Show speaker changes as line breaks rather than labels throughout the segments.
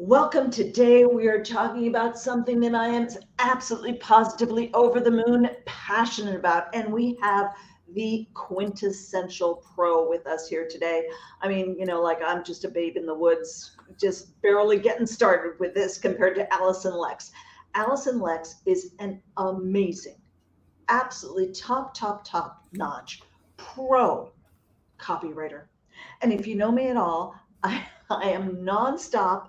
Welcome. Today we are talking about something that I am absolutely positively over the moon passionate about, and we have the quintessential pro with us here today. I mean, like I'm just a babe in the woods, just barely getting started with this compared to Alyson Lex. Alyson Lex is an amazing, absolutely top notch pro copywriter. And if you know me at all, I am nonstop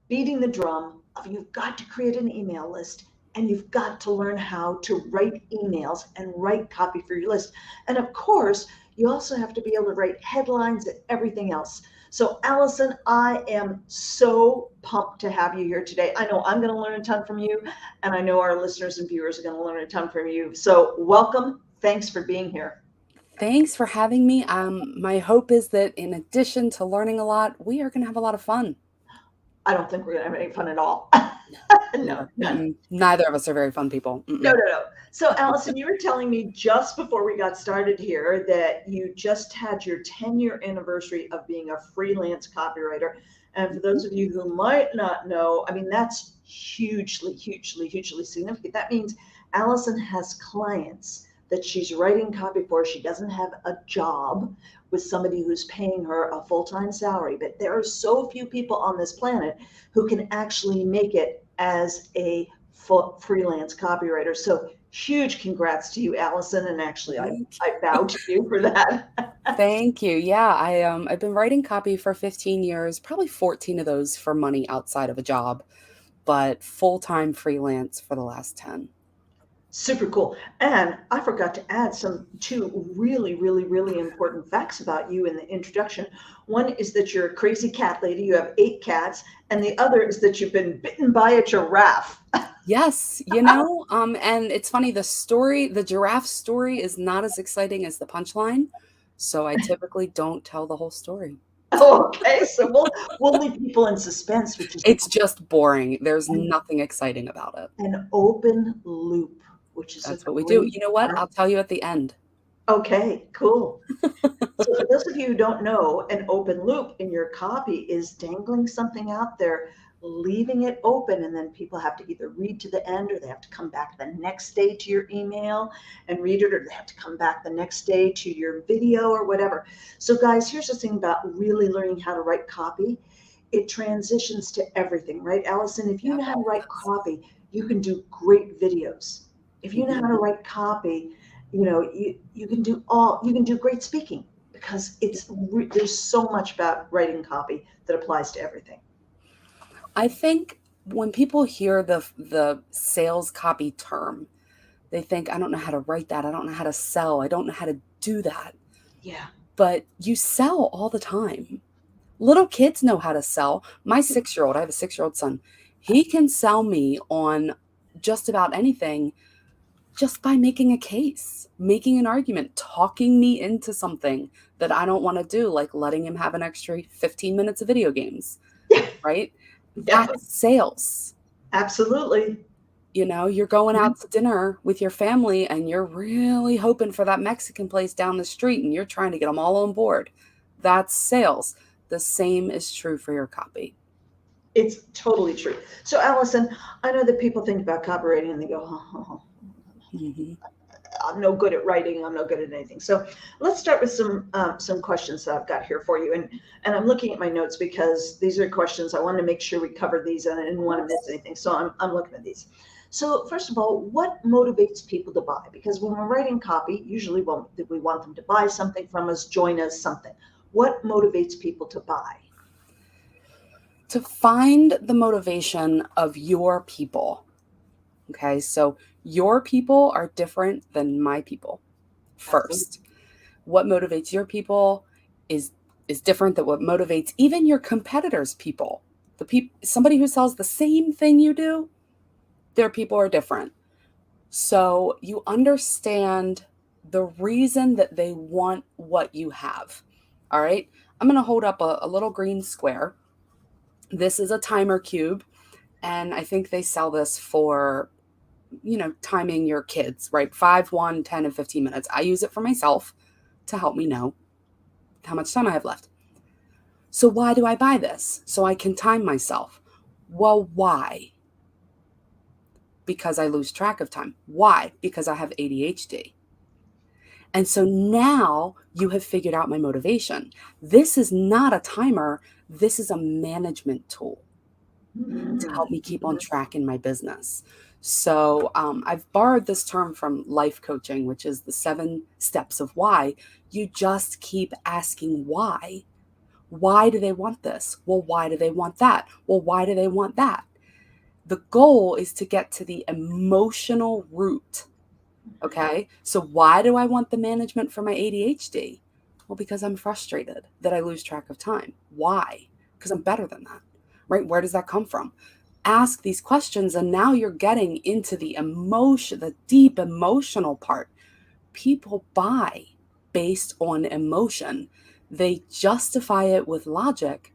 beating the drum of you've got to create an email list and you've got to learn how to write emails and write copy for your list. And of course, you also have to be able to write headlines and everything else. So, Alyson, I am so pumped to have you here today. I know I'm going to learn a ton from you, and I know our listeners and viewers are going to learn a ton from you. So, welcome. Thanks for being here.
Thanks for having me. My hope is that in addition to learning a lot, we are going to have a lot of fun.
I don't think we're going to have any fun at all. No.
Neither of us are very fun people.
No. So, Alyson, you were telling me just before we got started here that you just had your 10-year anniversary of being a freelance copywriter. And for those of you who might not know, I mean, that's hugely significant. That means Alyson has clients that she's writing copy for. She doesn't have a job with somebody who's paying her a full-time salary, but there are so few people on this planet who can actually make it as a freelance copywriter. So huge congrats to you, Alyson. And actually, I bow to you for that.
Thank you. Yeah, I've been writing copy for 15 years, probably 14 of those for money outside of a job, but full-time freelance for the last 10.
Super cool. And I forgot to add two really important facts about you in the introduction. One is that you're a crazy cat lady. You have 8 cats. And the other is that you've been bitten by a giraffe.
Yes, and it's funny, the giraffe story is not as exciting as the punchline, so I typically don't tell the whole story.
Okay, so we'll leave people in suspense, which is
It's just boring. There's nothing exciting about it.
an open loop, which is a
That's what we do.
great
You know what?
part.
I'll tell you at the end.
Okay, cool. So for those of you who don't know, an open loop in your copy is dangling something out there, leaving it open, and then people have to either read to the end or they have to come back the next day to your email and read it, or they have to come back the next day to your video or whatever. So guys, here's the thing about really learning how to write copy. It transitions to everything, right? Alyson, if you know how to write copy, you can do great videos. If you know how to write copy, you can do great speaking because there's so much about writing copy that applies to everything.
I think when people hear the sales copy term, they think, I don't know how to write that. I don't know how to sell. I don't know how to do that.
Yeah.
But you sell all the time. Little kids know how to sell. My 6-year-old, I have a 6-year-old son, he can sell me on just about anything just by making a case, making an argument, talking me into something that I don't want to do, like letting him have an extra 15 minutes of video games, right?
Yeah,
That's sales.
absolutely.
You're going out to dinner with your family and you're really hoping for that Mexican place down the street and you're trying to get them all on board. That's sales. The same is true for your copy.
It's totally true. So, Alyson, I know that people think about copywriting and they go, oh,
Mhm.
I'm no good at writing. I'm no good at anything. So let's start with some questions that I've got here for you. And I'm looking at my notes because these are questions I wanted to make sure we covered these and I didn't want to miss anything. So I'm looking at these. So first of all, what motivates people to buy? Because when we're writing copy, usually we want them to buy something from us, join us, something. What motivates people to buy?
To find the motivation of your people. Okay, so your people are different than my people.
Absolutely.
First, what motivates your people is is different than what motivates even your competitors' people. Somebody who sells the same thing you do, their people are different. So you understand the reason that they want what you have. All right, I'm going to hold up a little green square. This is a timer cube, and I think they sell this for timing your kids, right? 5, 1, 10, and 15 minutes. I use it for myself to help me know how much time I have left. So why do I buy this? So I can time myself. Well, why? Because I lose track of time. Why? Because I have ADHD. And so now you have figured out my motivation. This is not a timer. This is a management tool to help me keep on track in my business. So I've borrowed this term from life coaching, which is the 7 steps of why. You just keep asking why. Why do they want this? Well, why do they want that? Well, why do they want that? The goal is to get to the emotional root. Okay. So why do I want the management for my ADHD? Well, because I'm frustrated that I lose track of time. Why? Because I'm better than that, right? Where does that come from? Ask these questions, and now you're getting into the emotion, the deep emotional part. People buy based on emotion. They justify it with logic,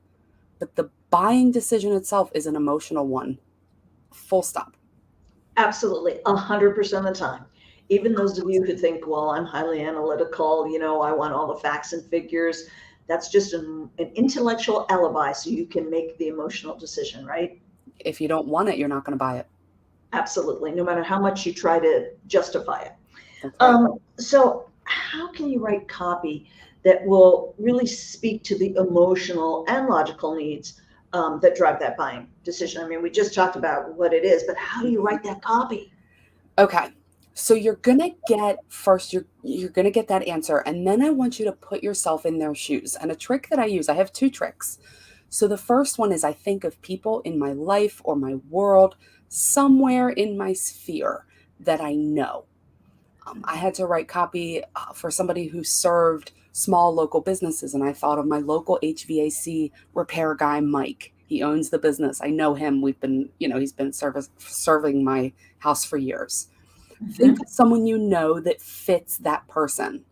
but the buying decision itself is an emotional one. Full stop.
Absolutely, 100% of the time. Even those of you who think, well, I'm highly analytical, I want all the facts and figures. That's just an intellectual alibi so you can make the emotional decision, right?
If you don't want it, you're not going to buy it.
Absolutely, no matter how much you try to justify it.
That's right.
So, how can you write copy that will really speak to the emotional and logical needs that drive that buying decision? I mean, we just talked about what it is, but how do you write that copy?
Okay. So you're going to get first you're going to get that answer, and then I want you to put yourself in their shoes. And a trick that I use, I have 2 tricks. So the first one is I think of people in my life or my world, somewhere in my sphere that I know. I had to write copy for somebody who served small local businesses, and I thought of my local HVAC repair guy, Mike. He owns the business. I know him. We've been, he's been serving my house for years. Think
Mhm.
of someone you know that fits that person.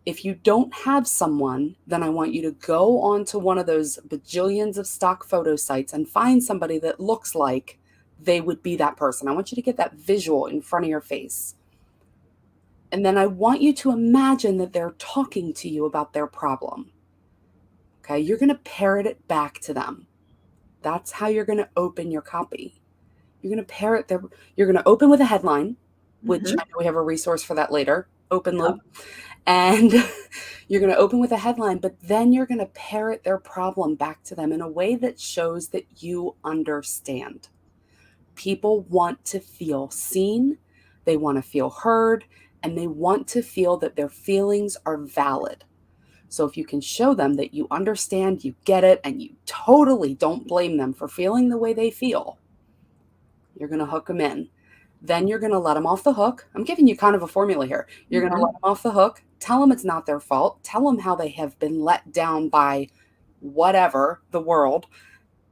If you don't have someone, then I want you to go onto one of those bajillions of stock photo sites and find somebody that looks like they would be that person. I want you to get that visual in front of your face. And then I want you to imagine that they're talking to you about their problem. Okay, you're going to parrot it back to them. That's how you're going to open your copy. You're going to parrot their, you're going to open with a headline, which
Mhm.
I know we have a resource for that later, open
Yeah.
loop. And you're going to open with a headline, but then you're going to parrot their problem back to them in a way that shows that you understand. People want to feel seen, they want to feel heard, and they want to feel that their feelings are valid. So if you can show them that you understand, you get it, and you totally don't blame them for feeling the way they feel, you're going to hook them in. Then you're going to let them off the hook. I'm giving you kind of a formula here. You're going to let
Mhm.
them off the hook, tell them it's not their fault, tell them how they have been let down by whatever, the world,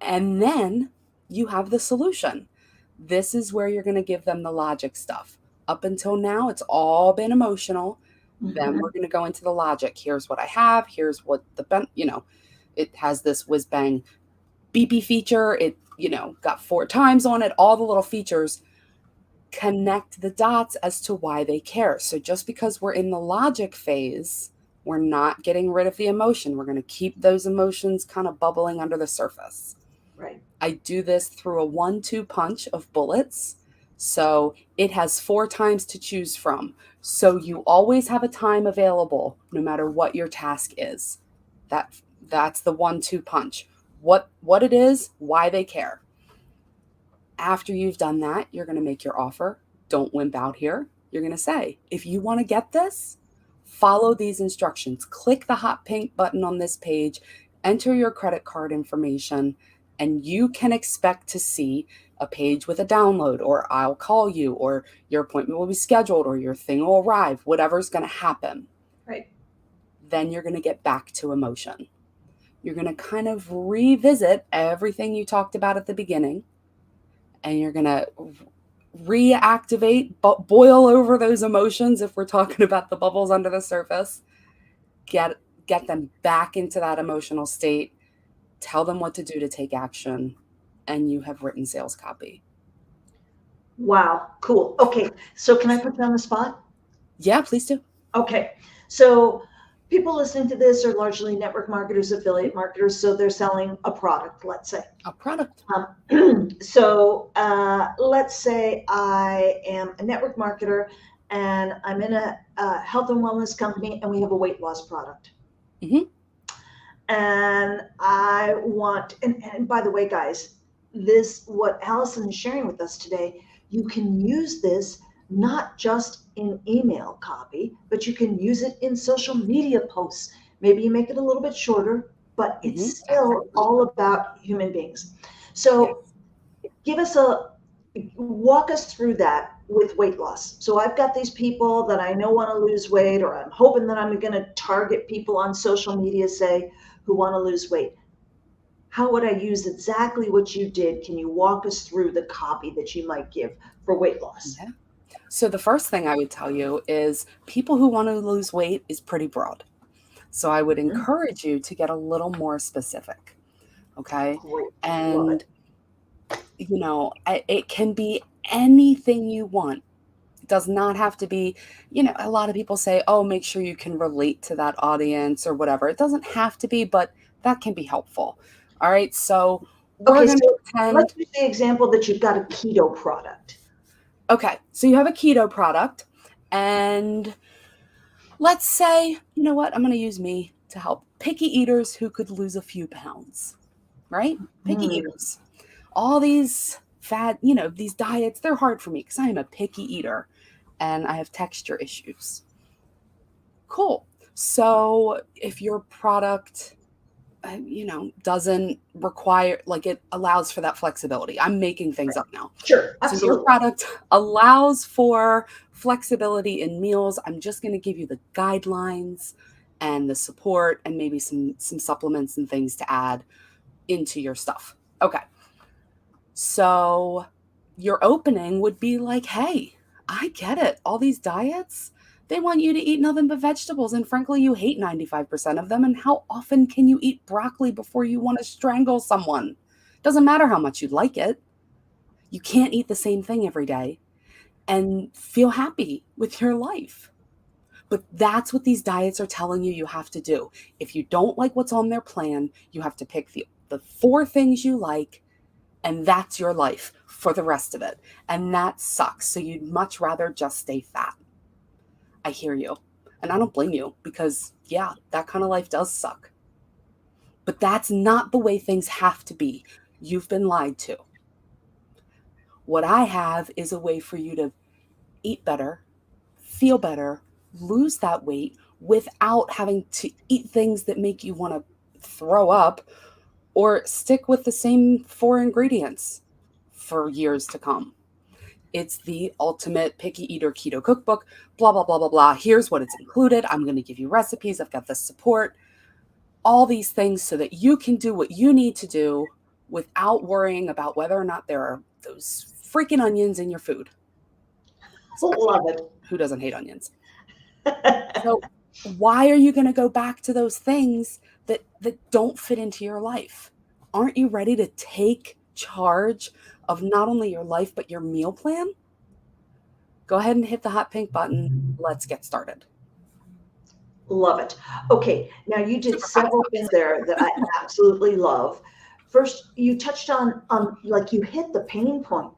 and then you have the solution. This is where you're going to give them the logic stuff. Up until now, it's all been emotional. Then
Mhm.
we're going to go into the logic. Here's what I have. Here's what it has this whiz bang beepy feature. It, got 4 times on it, all the little features. Connect the dots as to why they care. So just because we're in the logic phase, we're not getting rid of the emotion. We're going to keep those emotions kind of bubbling under the surface.
Right.
I do this through a 1-2 punch of bullets. So it has 4 times to choose from. So you always have a time available no matter what your task is. That's the 1-2 punch. What it is, why they care. After you've done that, you're going to make your offer. Don't wimp out here. You're going to say, if you want to get this, follow these instructions. Click the hot pink button on this page, enter your credit card information, and you can expect to see a page with a download, or I'll call you, or your appointment will be scheduled, or your thing will arrive, whatever's going to happen.
Right.
Then you're going to get back to emotion. You're going to kind of revisit everything you talked about at the beginning, and you're going to reactivate, boil over those emotions if we're talking about the bubbles under the surface. Get them back into that emotional state, tell them what to do to take action, and you have written sales copy.
Wow. Cool. Okay. So, can I put you on the spot?
Yeah, please do.
Okay. So, people listening to this are largely network marketers, affiliate marketers, so they're selling a product, let's say.
A product.
So let's say I am a network marketer and I'm in a health and wellness company and we have a weight loss product.
Mm-hmm.
And I want, and by the way, guys, this, what Alyson is sharing with us today, you can use this not just in email copy, but you can use it in social media posts. Maybe you make it a little bit shorter, but it's still all about human beings. So walk us through that with weight loss. So I've got these people that I know want to lose weight, or I'm hoping that I'm going to target people on social media, say, who want to lose weight. How would I use exactly what you did? Can you walk us through the copy that you might give for weight loss?
Yeah. So the first thing I would tell you is people who want to lose weight is pretty broad. So I would encourage you to get a little more specific. Okay.
Great. Love
And,
it.
it can be anything you want. It does not have to be, a lot of people say, oh, make sure you can relate to that audience or whatever. It doesn't have to be, but that can be helpful. All right. So we're
Okay,
going
so
to pretend.
let's use the example that you've got a keto product.
Okay. So you have a keto product, and let's say, you know what? I'm going to use me to help picky eaters who could lose a few pounds, right? Picky eaters. All these these diets, they're hard for me because I am a picky eater and I have texture issues. Cool. So if your product, doesn't require, like, it allows for that flexibility. I'm making things up now.
Sure,
So
absolutely.
your product allows for flexibility in meals. I'm just going to give you the guidelines and the support and maybe some supplements and things to add into your stuff. Okay. So your opening would be like, hey, I get it. All these diets, they want you to eat nothing but vegetables. And frankly, you hate 95% of them. And how often can you eat broccoli before you want to strangle someone? Doesn't matter how much you like it. You can't eat the same thing every day and feel happy with your life. But that's what these diets are telling you have to do. If you don't like what's on their plan, you have to pick the 4 things you like, and that's your life for the rest of it. And that sucks. So you'd much rather just stay fat. I hear you. And I don't blame you because, yeah, that kind of life does suck. But that's not the way things have to be. You've been lied to. What I have is a way for you to eat better, feel better, lose that weight without having to eat things that make you want to throw up or stick with the same 4 ingredients for years to come. It's the ultimate picky eater keto cookbook, blah, blah, blah, blah, blah. Here's what it's included. I'm going to give you recipes. I've got the support, all these things so that you can do what you need to do without worrying about whether or not there are those freaking onions in your food.
Love it.
Who doesn't hate onions? So why are you going to go back to those things that don't fit into your life? Aren't you ready to take charge of not only your life, but your meal plan? Go ahead and hit the hot pink button. Let's get started.
Love it. Okay, now you did several things there that I absolutely love. First, you touched on like you hit the pain point,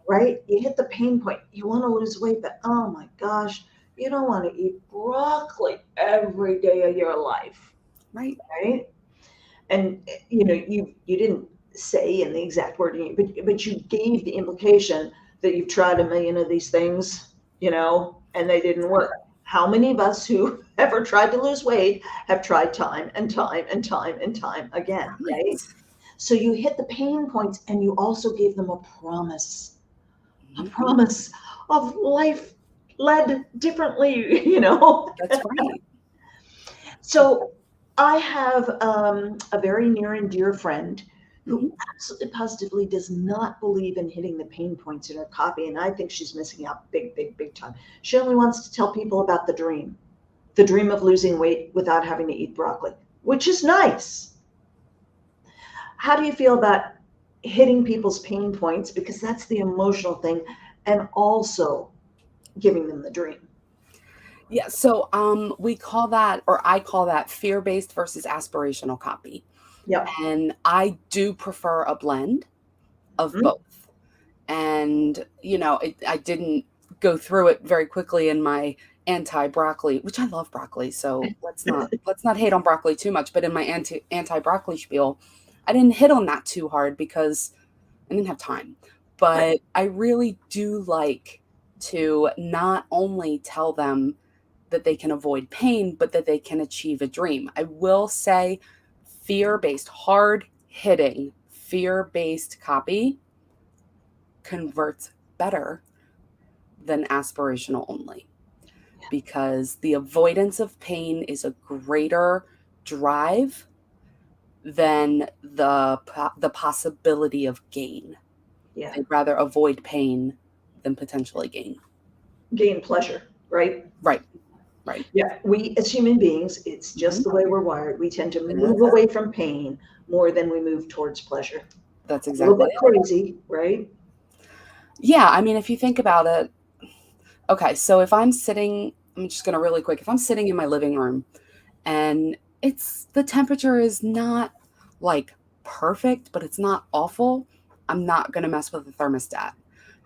right? You hit the pain point. You want to lose weight, but oh my gosh, you don't want to eat broccoli every day of your life.
Right.
And you didn't say in the exact wording, but you gave the implication that you've tried a million of these things, and they didn't work. How many of us who ever tried to lose weight have tried time and time and time and time again, right? So you hit the pain points and you also gave them a promise of life led differently,
That's right.
So I have a very near and dear friend who absolutely positively does not believe in hitting the pain points in her copy. And I think she's missing out big, big, big time. She only wants to tell people about the dream of losing weight without having to eat broccoli, which is nice. How do you feel about hitting people's pain points? Because that's the emotional thing, and also giving them the dream.
Yeah, so we call that, or I call that, fear-based versus aspirational copy.
Yeah.
And I do prefer a blend of
Mhm.
both. And, I didn't go through it very quickly in my anti-broccoli, which I love broccoli, so let's not hate on broccoli too much, but in my anti-broccoli spiel, I didn't hit on that too hard because I didn't have time.
Right.
But I really do like to not only tell them that they can avoid pain, but that they can achieve a dream. I will say fear based, hard hitting, fear based copy converts better than aspirational only because the avoidance of pain is a greater drive than the possibility of gain.
Yeah.
They'd rather avoid pain than potentially gain.
Gain pleasure, right?
Right, right.
Yeah. We as human beings, it's just
Mhm.
the way we're wired. We tend to
It is.
move away from pain more than we move towards pleasure.
That's
A little
exactly
bit
it.
crazy, right?
Yeah, I mean, if you think about it, okay, so if I'm sitting, I'm just gonna really quick, if I'm sitting in my living room and the temperature is not like perfect, but it's not awful, I'm not gonna mess with the thermostat.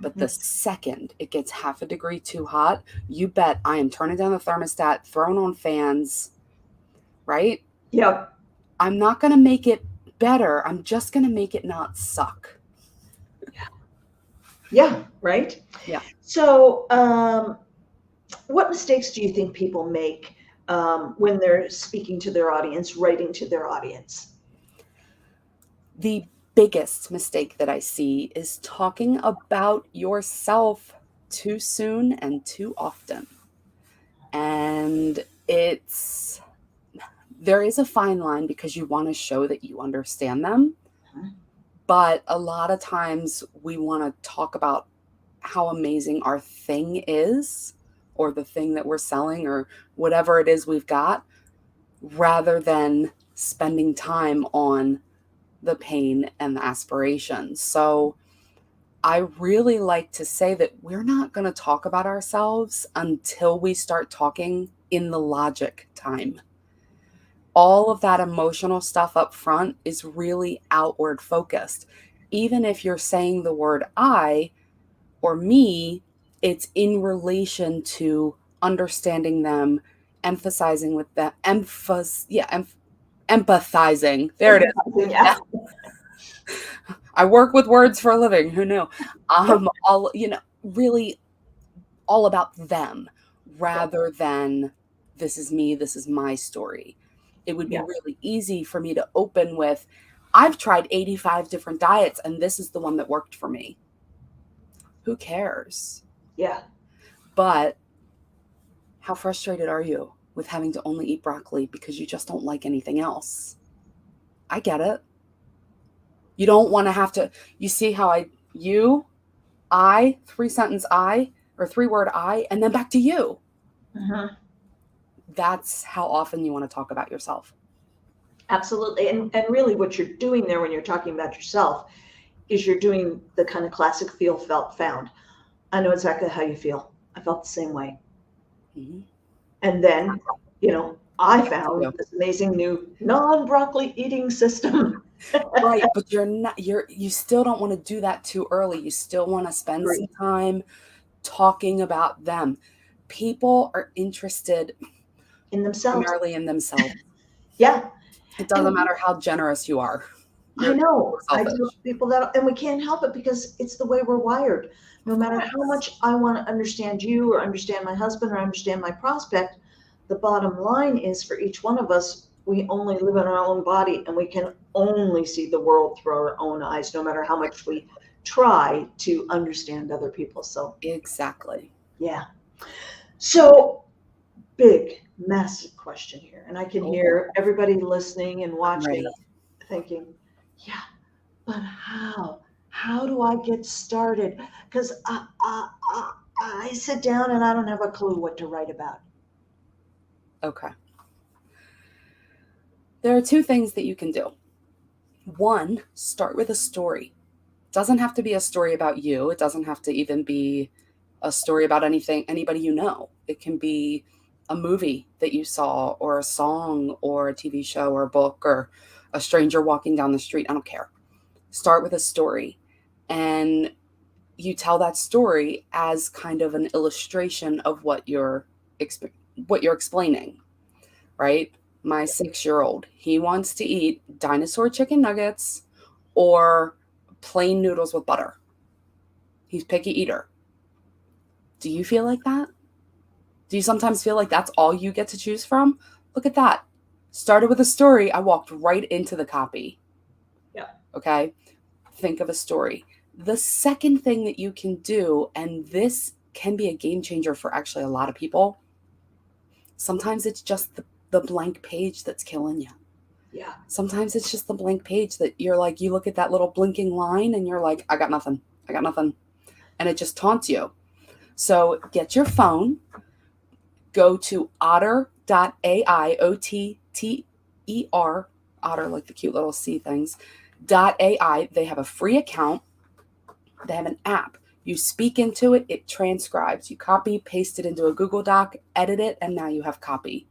But the
Mhm.
second it gets half a degree too hot, you bet I am turning down the thermostat, throwing on fans, right?
Yep.
I'm not gonna make it better. I'm just gonna make it not suck.
Yeah, right.
Yeah.
So, what mistakes do you think people make when they're speaking to their audience, writing to their audience?
The biggest mistake that I see is talking about yourself too soon and too often. And there is a fine line because you want to show that you understand them. But a lot of times we want to talk about how amazing our thing is, or the thing that we're selling, or whatever it is we've got, rather than spending time on the pain and the aspirations. So I really like to say that we're not going to talk about ourselves until we start talking in the logic time. All of that emotional stuff up front is really outward focused. Even if you're saying the word I or me, it's in relation to understanding them, emphasizing with them, empathizing. There it is.
Yeah.
I work with words for a living. Who knew? All really all about them
Yeah.
rather than this is me, this is my story. It would be
Yeah.
really easy for me to open with, I've tried 85 different diets and this is the one that worked for me. Who cares?
Yeah.
But how frustrated are you with having to only eat broccoli because you just don't like anything else? I get it. You don't want to have to, you see how three sentence I, or three word I, and then back to you.
Mhm.
That's how often you want to talk about yourself.
Absolutely. And really, what you're doing there when you're talking about yourself is you're doing the kind of classic feel, felt, found. I know exactly how you feel. I felt the same way.
Mhm.
And then, I
Back to
found
you.
this amazing new non broccoli eating system.
Right, but you still don't want to do that too early. You still want to spend some
Agree.
time talking about them. People are interested
In themselves.
primarily in themselves.
Yeah.
It doesn't
And
matter how generous you are.
I
You're
know. I tell
selfish.
people that, and we can't help it because it's the way we're wired. No
Of
matter how
course.
much I want to understand you or understand my husband or understand my prospect, the bottom line is for each one of us, we only live in our own body and we can only see the world through our own eyes, no matter how much we try to understand other people. So,
Exactly.
yeah. So, big, massive question here. And I can
Oh boy.
hear everybody listening and
I'm
watching
ready.
thinking, yeah, but how? How do I get started? Because I sit down and I don't have a clue what to write about.
Okay. There are two things that you can do. One, start with a story. It doesn't have to be a story about you. It doesn't have to even be a story about anybody you know. It can be a movie that you saw, or a song, or a TV show, or a book, or a stranger walking down the street. I don't care. Start with a story, and you tell that story as kind of an illustration of what you're explaining, right? My 6-year-old, he wants to eat dinosaur chicken nuggets or plain noodles with butter. He's picky eater. Do you feel like that? Do you sometimes feel like that's all you get to choose from? Look at that. Started with a story, I walked right into the copy.
Yeah.
Okay? Think of a story. The second thing that you can do, and this can be a game changer for actually a lot of people, sometimes it's just the blank page that's killing you.
Yeah.
Sometimes it's just the blank page that you're like, you look at that little blinking line and you're like, I got nothing. I got nothing. And it just taunts you. So get your phone, go to otter.ai, OTTER, otter, like the cute little sea things, .ai. They have a free account. They have an app. You speak into it, it transcribes. You copy, paste it into a Google Doc, edit it, and now you have copy.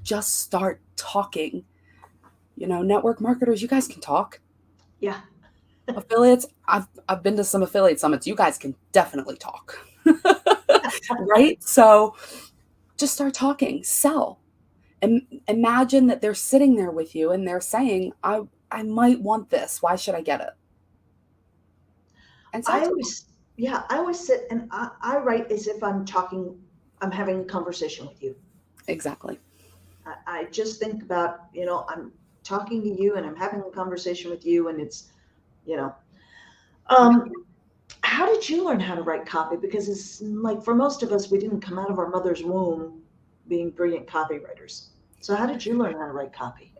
Just start talking. You know, network marketers, you guys can talk.
Yeah.
Affiliates, I've been to some affiliate summits. You guys can definitely talk. Right? So just start talking, sell. And imagine that they're sitting there with you and they're saying, I might want this. Why should I get it? And sell
I
to them.
always, yeah, I always sit and I write as if I'm talking, I'm having a conversation with you.
Exactly.
I just think about, I'm talking to you and I'm having a conversation with you, and it's, you know, um, how did you learn how to write copy? Because it's like for most of us, we didn't come out of our mother's womb being brilliant copywriters. So how did you learn how to write copy?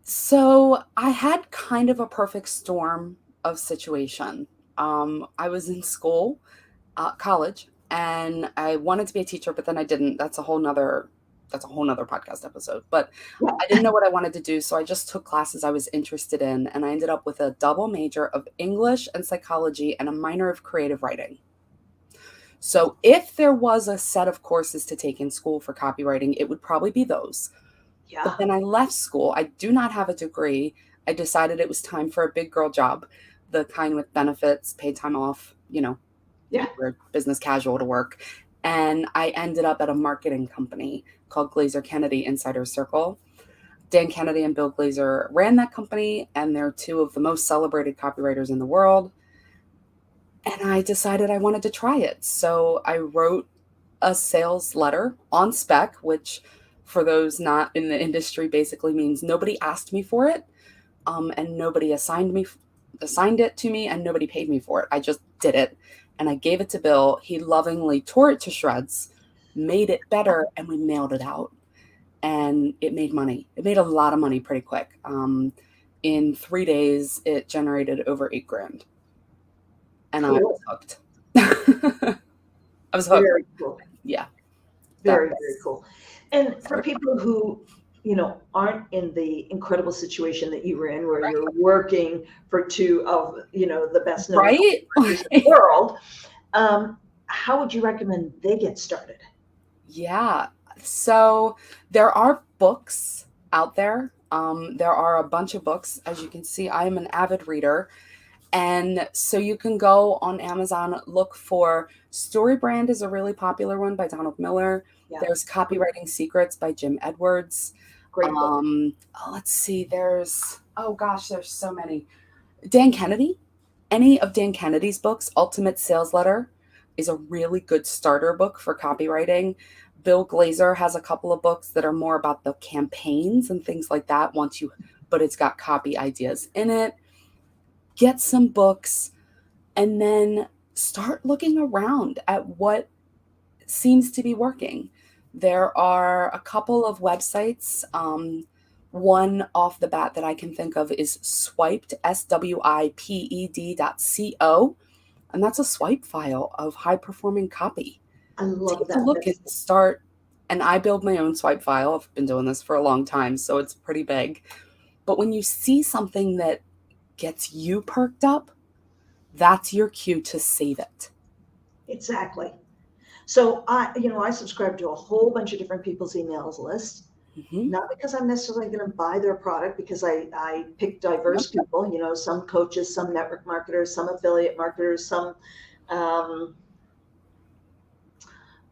So I had kind of a perfect storm of situation. I was in school, college, and I wanted to be a teacher, but then I didn't. That's a whole nother podcast episode. But
Yeah.
I didn't know what I wanted to do, so I just took classes I was interested in, and I ended up with a double major of English and psychology and a minor of creative writing. So if there was a set of courses to take in school for copywriting, it would probably be those. But
Yeah.
then I left school. I do not have a degree. I decided it was time for a big girl job, the kind with benefits, paid time off,
Yeah.
you wear business casual to work. And I ended up at a marketing company called Glazer Kennedy Insider Circle. Dan Kennedy and Bill Glazer ran that company, and they're two of the most celebrated copywriters in the world. And I decided I wanted to try it. So I wrote a sales letter on spec, which for those not in the industry basically means nobody asked me for it, and nobody assigned it to me, and nobody paid me for it. I just did it, and I gave it to Bill. He lovingly tore it to shreds, made it better, and we mailed it out. And it made money. It made a lot of money pretty quick. In 3 days, it generated over $8,000, and I was
Cool.
hooked. I was hooked.
Very cool.
Yeah.
Very, very cool. And for people who, aren't in the incredible situation that you were in, where you're working for two of, the best known
Right?
copywriters in the world, how would you recommend they get started?
Yeah. So there are books out there. There are a bunch of books. As you can see, I am an avid reader. And so you can go on Amazon, look for StoryBrand is a really popular one by Donald Miller.
Yeah.
There's Copywriting Secrets by Jim Edwards.
Great book.
Let's see. There's so many. Dan Kennedy. Any of Dan Kennedy's books, Ultimate Sales Letter, is a really good starter book for copywriting. Bill Glazer has a couple of books that are more about the campaigns and things like that. But it's got copy ideas in it. Get some books, and then start looking around at what seems to be working. There are a couple of websites. One off the bat that I can think of is Swiped, SWIPED.co. And that's a swipe file of high performing copy.
I love
Take a
that.
look and start. And I build my own swipe file. I've been doing this for a long time, so it's pretty big. But when you see something that gets you perked up, that's your cue to save it.
Exactly. So I subscribe to a whole bunch of different people's emails lists,
Mm-hmm.
not because I'm necessarily going to buy their product, because I pick
Yep.
diverse people, some coaches, some network marketers, some affiliate marketers, some, um,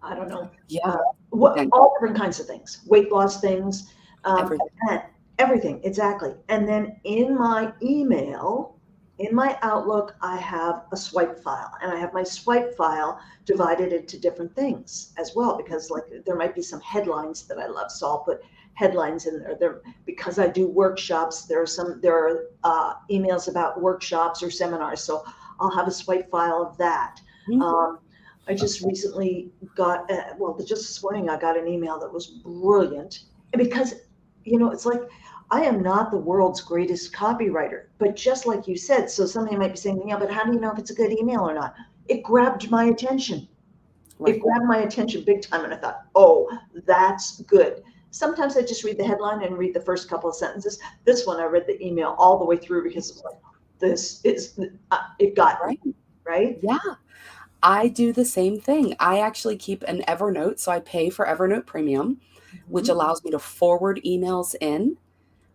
I don't know,
Yeah.
all different kinds of things, weight loss things,
Everything.
and everything, exactly. And then in my email, in my Outlook, I have a swipe file, and I have my swipe file divided into different things as well, because like there might be some headlines that I love, so I'll put headlines in there. Because I do workshops. There are emails about workshops or seminars, so I'll have a swipe file of that.
Mm-hmm.
I just recently got, just this morning, I got an email that was brilliant. And because, it's like, I am not the world's greatest copywriter, but just like you said, so somebody might be saying, yeah, but how do you know if it's a good email or not? It grabbed my attention. It
Right.
grabbed my attention big time. And I thought, oh, that's good. Sometimes I just read the headline and read the first couple of sentences. This one, I read the email all the way through because it's like, it got me,
Right.
right?
Yeah. I do the same thing. I actually keep an Evernote, so I pay for Evernote Premium, which
Mhm.
allows me to forward emails in.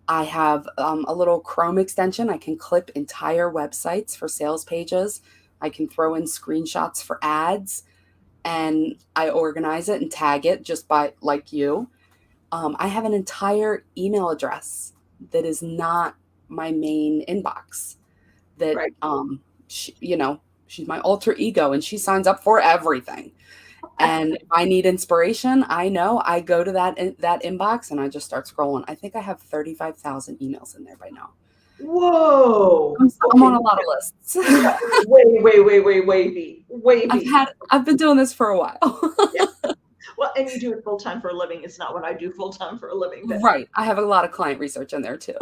I have a little Chrome extension. I can clip entire websites for sales pages. I can throw in screenshots for ads, and I organize it and tag it just by like you. I have an entire email address that is not my main inbox. That
Right.
she's my alter ego, and she signs up for everything. And if I need inspiration, I know I go to that inbox and I just start scrolling. I think I have 35,000 emails in there by now.
Whoa.
I'm on
Okay.
a lot of lists.
Way B.
I've been doing this for a while.
Yeah. Well, and you do it full time for a living. It's not what I do full time for a living, but
Right. I have a lot of client research in there too.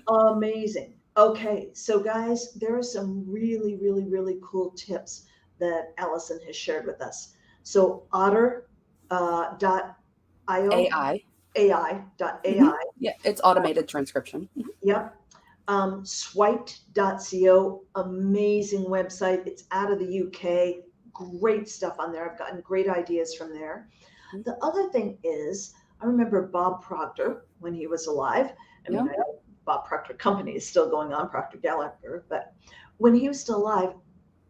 amazing. Okay, so guys, there are some really, really, really cool tips that Alyson has shared with us. So otter dot io,
AI.
AI dot
Mhm.
AI.
Yeah, it's automated transcription. Mhm.
Yep. Swiped.co, amazing website. It's out of the UK. Great stuff on there. I've gotten great ideas from there.
Mhm.
The other thing is, I remember Bob Proctor when he was alive. I
Yeah.
mean, I know Bob Proctor Company is still going on, Proctor Gallagher, but when he was still alive,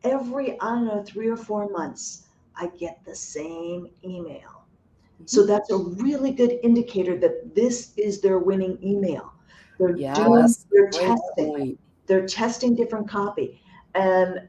every, I don't know, 3 or 4 months, I get the same email. So
Mhm.
that's a really good indicator that this is their winning email.
Yes.
They're
Great
testing,
point.
they're testing different copy. And,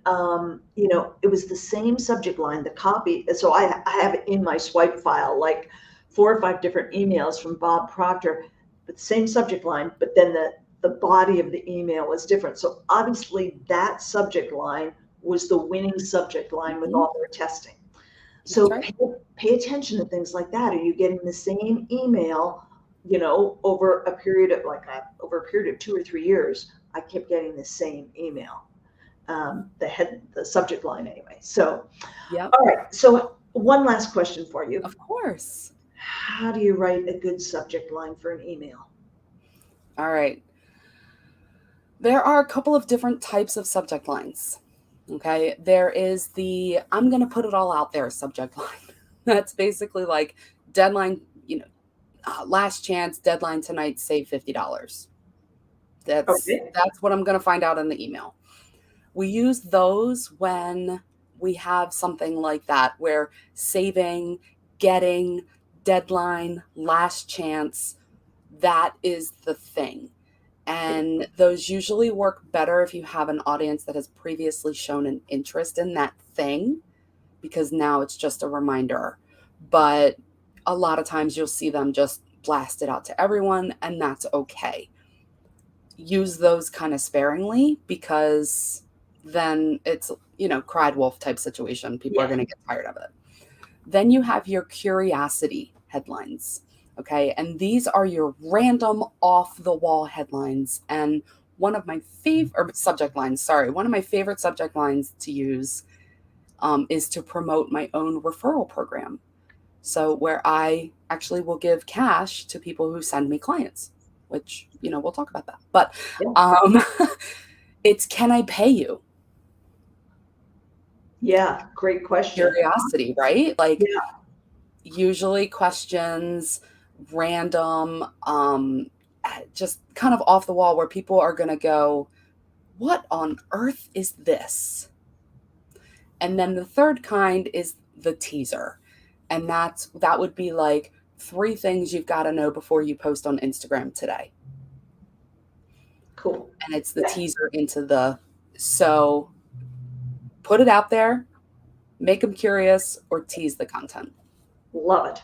it was the same subject line, the copy. So I have it in my swipe file, like 4 or 5 different emails from Bob Proctor, but same subject line, but then the body of the email was different. So obviously that subject line was the winning subject line with
Mhm.
all their testing.
That's
So
right.
pay attention to things like that. Are you getting the same email, over a period of 2 or 3 years? I kept getting the same email, the subject line anyway. So,
Yep.
all right. So one last question for you.
Of course.
How do you write a good subject line for an email?
All right. There are a couple of different types of subject lines. Okay. There is the I'm going to put it all out there subject line. That's basically like deadline, last chance, deadline tonight, save $50.
Okay.
That's what I'm going to find out in the email. We use those when we have something like that where saving, getting, deadline, last chance, that is the thing. And those usually work better if you have an audience that has previously shown an interest in that thing, because now it's just a reminder. But a lot of times you'll see them just blast it out to everyone, and that's okay. Use those kind of sparingly, because then it's, cried wolf type situation. People are
Yeah.
going to get tired of it. Then you have your curiosity headlines. Okay. And these are your random off the wall headlines. And one of my favorite subject lines, sorry, one of my favorite subject lines to use is to promote my own referral program. So, where I actually will give cash to people who send me clients, which, we'll talk about that. But
Yeah.
um, it's can I pay you?
Yeah, great question.
Curiosity, right? Like
Yeah,
usually questions, random, just kind of off the wall where people are going to go, what on earth is this? And then the third kind is the teaser. And that would be like 3 things you've got to know before you post on Instagram today.
cool.
And it's the
Yeah,
teaser into so put it out there, make them curious, or tease the content.
love it.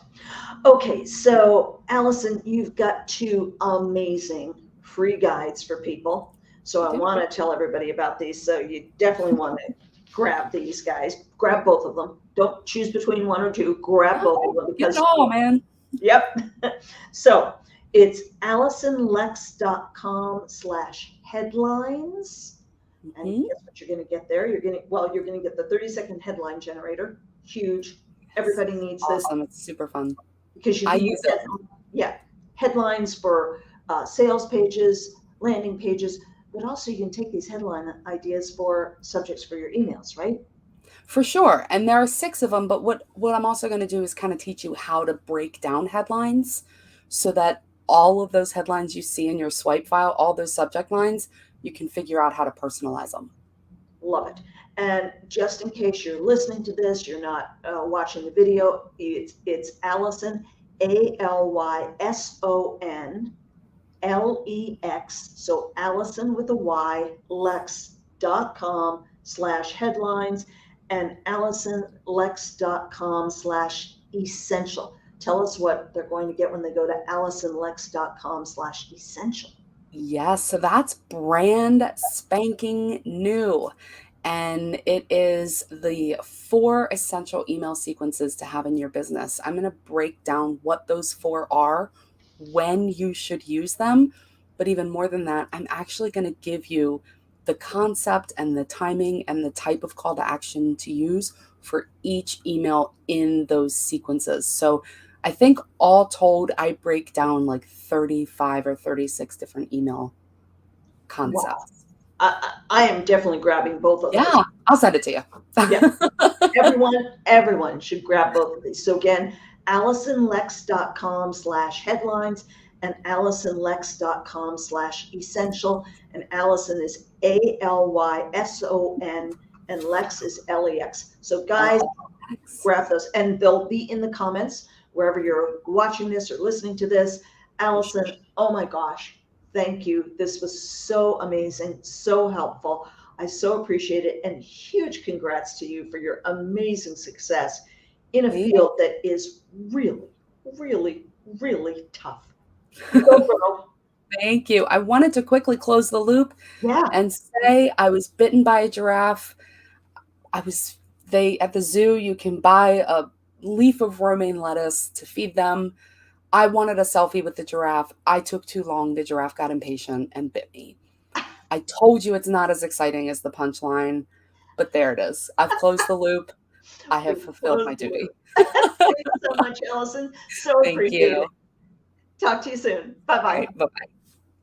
Okay, so Alyson, you've got 2 amazing free guides for people. So
I
I
do.
want to tell everybody about these. So you definitely want to grab these guys. Grab both of them. Don't choose between 1 or 2. Grab both of them
Get it
because,
all, man.
yep. So it's AlysonLex.com/headlines. And
Mhm.
guess what you're going to get there? You're going to get the 30-second headline generator. Huge. Everybody needs this
Awesome. It's super fun.
because you
I
can
use it.
yeah, headlines for sales pages, landing pages, but also you can take these headline ideas for subjects for your emails, right?
For sure. And there are 6 of them, but what I'm also going to do is kind of teach you how to break down headlines so that all of those headlines you see in your swipe file, all those subject lines, you can figure out how to personalize them.
Love it. And just in case you're listening to this, you're not watching the video, it's Alyson, ALYSON LEX. So Alyson with a Y, Lex.com/headlines and AlysonLex.com/essential. Tell us what they're going to get when they go to AlysonLex.com/essential.
Yes, so that's brand spanking new. And it is the 4 essential email sequences to have in your business. I'm going to break down what those 4 are, when you should use them. But even more than that, I'm actually going to give you the concept and the timing and the type of call to action to use for each email in those sequences. So I think all told, I break down like 35 or 36 different email
Wow.
concepts.
I am definitely grabbing both of those.
Yeah, I'll send it to you.
Yeah, everyone should grab both of these. So again, AlysonLex.com/headlines and AlysonLex.com/essential. And Alyson is ALYSON and Lex is LEX. So guys, grab those and they'll be in the comments wherever you're watching this or listening to this. Alyson, oh my gosh, thank you. This was so amazing, so helpful. I so appreciate it. And huge congrats to you for your amazing success in a field that is really, really, really tough. Go, girl.
Thank you. I wanted to quickly close the loop
Yeah.
and say I was bitten by a giraffe. They at the zoo, you can buy a leaf of romaine lettuce to feed them. I wanted a selfie with the giraffe. I took too long. The giraffe got impatient and bit me. I told you it's not as exciting as the punchline, but there it is. I've closed the loop. I have fulfilled my duty.
Thank you so much, Alyson. So
Thank
appreciate
you.
it. Talk to you soon. Bye-bye.
Bye bye.